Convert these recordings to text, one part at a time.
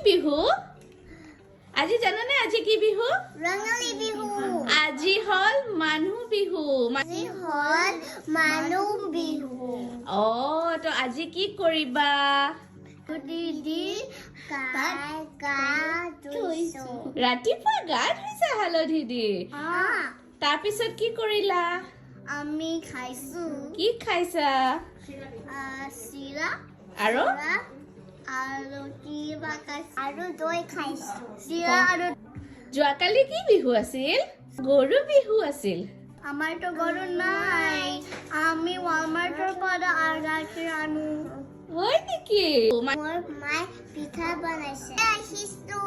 বিহু আজি জানানে আজি কি বিহু ৰঙালী বিহু আজি হল মানুহ বিহু আজি হল মানুহ বিহু তো আজি কি কৰিবা দিদি গা ধুইছো ৰাতিপুৱা গা ধুইছা হালধি দি তাৰপিছত কি কৰিলা আমি খাইছো কি খাইছা চিৰা আৰু আৰু কিবা খাইছো আৰু দৈ খাইছো চিৰা আৰু যোৱাকালি কি বিহু আছিল গৰু বিহু আছিল আমাৰতো গৰু নাই আমি ৱালমাৰ্টৰ পৰা গাখীৰ আনো হয় নেকি মোৰ মায়ে পিঠা বনাইছে আহিছো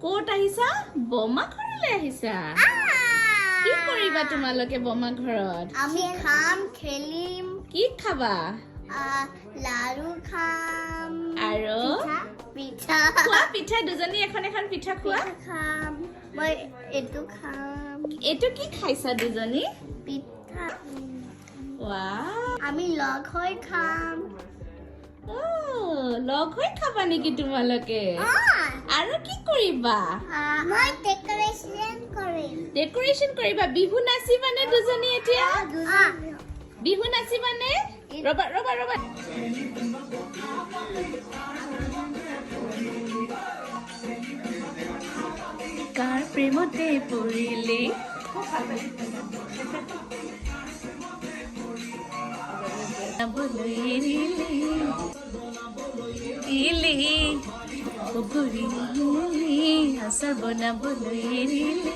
ক'ত আহিছা বমা ঘৰলৈ আহিছা কি কৰিবা তোমালোকে বমা ঘৰত আমি খাম খেলিম কি খাবা লাৰু খাম আৰু পিঠা খোৱা পিঠা দুজনী এখন এখন পিঠা খোৱা খাম মই এইটো খাম এইটো কি খাইছা দুজনী পিঠা ৱাও আমি লগ হৈ খাম লগ হৈ খাবা নেকি তোমালোকে আৰু কি কৰিবা মই ডেকৰেশ্যন কৰিম ডেকৰেশ্যন কৰিবা বিহু নাচিবানে দুজনী এতিয়া বিহু নাচিবানে ৰবা ৰবা ৰবা কাৰ প্ৰেমতে পৰিলে আচাৰ বনাবলৈ এৰিলে